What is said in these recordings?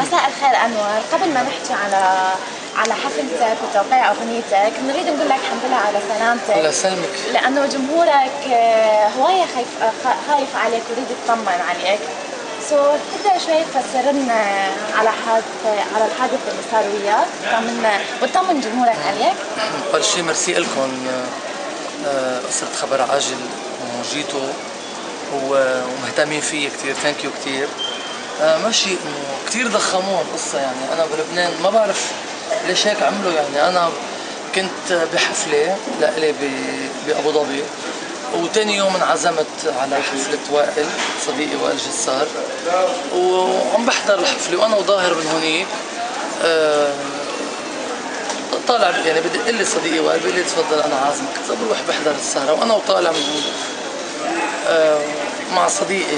مساء الخير أنور، قبل ما نحكي على حفلتك وتوقيع أغنيتك بنريد نقول لك الحمد لله على سلامتك. الله يسلمك. لأنه جمهورك هواية خايف عليك ويريد يطمن عليك. تقدر شوي تفسر لنا على الحادث اللي صار وياك وتطمن جمهورك عليك؟ أول شيء ميرسي لكم قصة خبر عاجل وجيتوا ومهتمين فيه كثير، ثانك يو كثير. ماشي انه كثير ضخموها القصة، يعني أنا بلبنان ما بعرف ليش هيك عملوا. يعني أنا كنت بحفلة لإلي بأبو ظبي، وتاني يوم انعزمت على حفلة وائل صديقي وائل جسار، وعم بحضر الحفلة وأنا وظاهر من هونيك طالع، يعني بدق لي صديقي وائل بيقول لي تفضل أنا عازمك، كنت بروح بحضر السهرة وأنا وطالع من هون مع صديقي،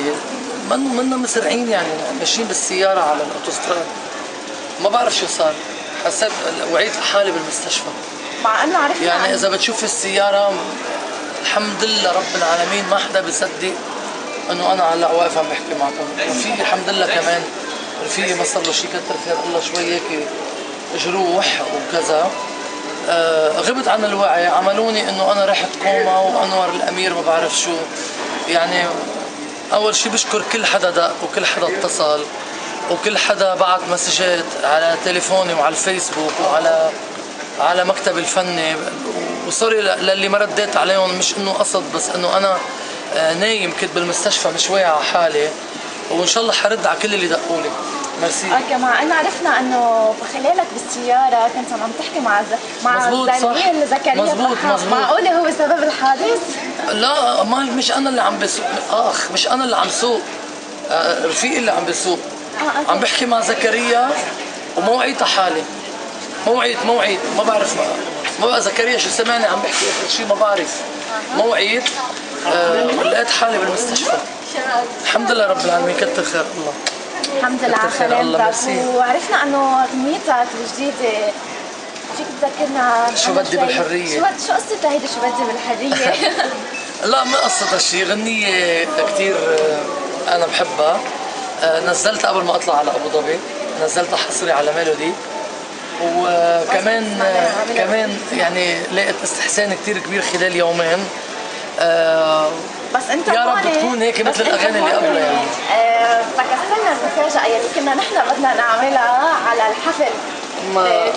منا مسرعين يعني ماشيين بالسيارة على الأوتوستراد، ما بعرف شو صار، حسيت وعيت لحالي بالمستشفى. مع انه عرفنا يعني اذا بتشوف السيارة الحمد لله رب العالمين ما حدا بيصدق انه انا هلا واقف عم بحكي معكم، وفي الحمد لله كمان رفيقي ما صار له شيء كتر خير الله شوي هيك جروح وكذا. غبت عن الوعي، عملوني انه انا رحت كوما وانور الامير ما بعرف شو. يعني اول شيء بشكر كل حدا دق وكل حدا اتصل وكل حدا بعت مسجات على تليفوني وعلى الفيسبوك وعلى مكتب الفني، وسوري للي ما رديت عليهم، مش انه قصد بس انه انا نايم كنت بالمستشفى مش واعي على حالي، وان شاء الله حرد على كل اللي دقوا لي. ميرسي. مع انه عرفنا انه خلالك بالسياره كنت عم تحكي مع الزميل زكريا. مظبوط. معقوله هو سبب الحادث؟ لا مش انا اللي عم بسوق، مش انا اللي عم سوق، رفيقي اللي عم بسوق. عم بحكي مع زكريا وموعيت حالي، موعيت ما بعرف ما بقى زكريا شو سمعني عم بحكي اخر شيء ما بعرف، موعيت لقيت حالي بالمستشفى. الحمد لله رب العالمين كتر خير الله. الحمد لله على سلامتك. وعرفنا انه اغنيتك الجديده فيك تذكرنا شو بدي بالحريه؟ شو قصتها هيدي شو بدي بالحريه؟ لا ما قصتها شيء، غنية كثير انا بحبها. نزلتها قبل ما اطلع على ابو ظبي، نزلتها حصري على ميلودي، وكمان يعني لقيت استحسان كثير كبير خلال يومين. بس انت يا رب تكون هيك مثل الاغاني اللي قبلها. يعني فكرتنا المفاجأة اللي كنا نحن بدنا نعملها على الحفل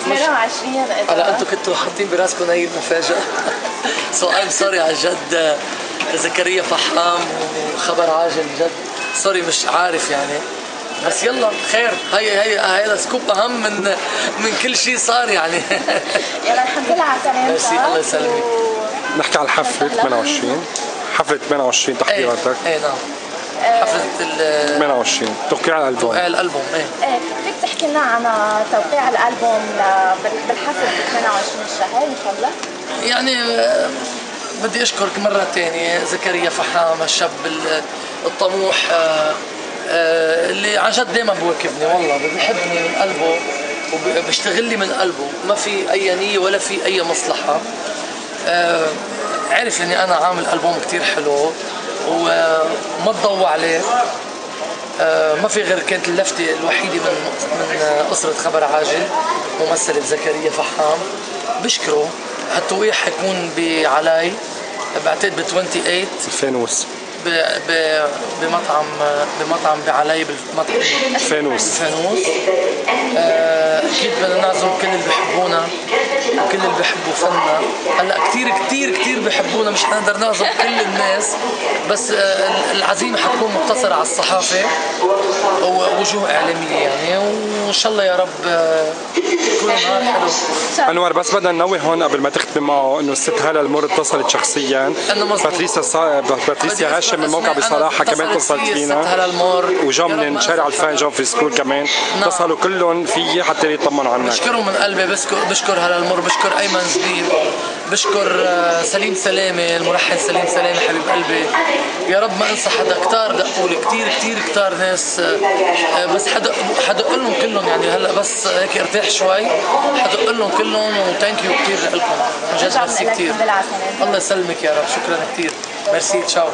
22. هلا انتم كنتوا حاطين براسكم هي المفاجأة. سؤال سوري عن جد، زكريا فحام وخبر عاجل جد سوري مش عارف يعني، بس يلا خير، هي سكوب اهم من كل شيء صار يعني. يلا الحمد لله على سلامتك. ميرسي الله يسلمك. نحكي على الحفلة 28 حفلة 28 تحضيراتك. ايه نعم حفلة 28 توقيع الألبوم. توقيع الألبوم ايه فيك تحكي لنا عن توقيع الألبوم بالحفل 28 الشهر ان شاء الله؟ يعني بدي اشكرك مرة ثانية زكريا فحام، الشاب الطموح اللي عن جد دائما بواكبني، والله بحبني من قلبه وبيشتغل لي من قلبه، ما في اي نية ولا في اي مصلحة. عرف اني انا عامل ألبوم كتير حلو وما تضوى عليه. ما في غير كانت اللفتة الوحيدة من أسرة خبر عاجل ممثلة زكريا فحام، بشكره. التوقيع حيكون بعلاي بعتقد ب 28 الفانوس بمطعم بعلاي بالمطعم الفانوس. اكيد بدنا نعزم كل اللي بحبونا وكل اللي بحبوا فننا. هلا كثير بحبونا، مش حنقدر نعزم كل الناس، بس العزيمه حتكون مقتصره على الصحافه ووجوه اعلاميه يعني، وان شاء الله يا رب يكون نهار حلو. انور بس بدنا ننوه هون قبل ما تختم معه انه الست هلا المور اتصلت شخصيا، باتريسيا هاشم من موقع بصراحه كمان اتصلت فينا، وجو من شارع الفان جو في سكول كمان اتصلوا كلهم في حتى يطمنوا عنك. بشكرهم من قلبي، بشكر هلا المور، بشكر ايمن زبيب، بشكر سليم سلامه، الملحن سليم سلامه حبيب قلبي. يا رب ما انسى حدا، كتار دقوا لي كتير ناس، بس حدق لهم كلهم يعني. هلا بس هيك ارتاح شوي حدق لهم كلهم، وثانك يو كثير لكم عن جد. ميرسي كثير، الله يسلمك يا رب، شكرا كثير، ميرسي، تشاو.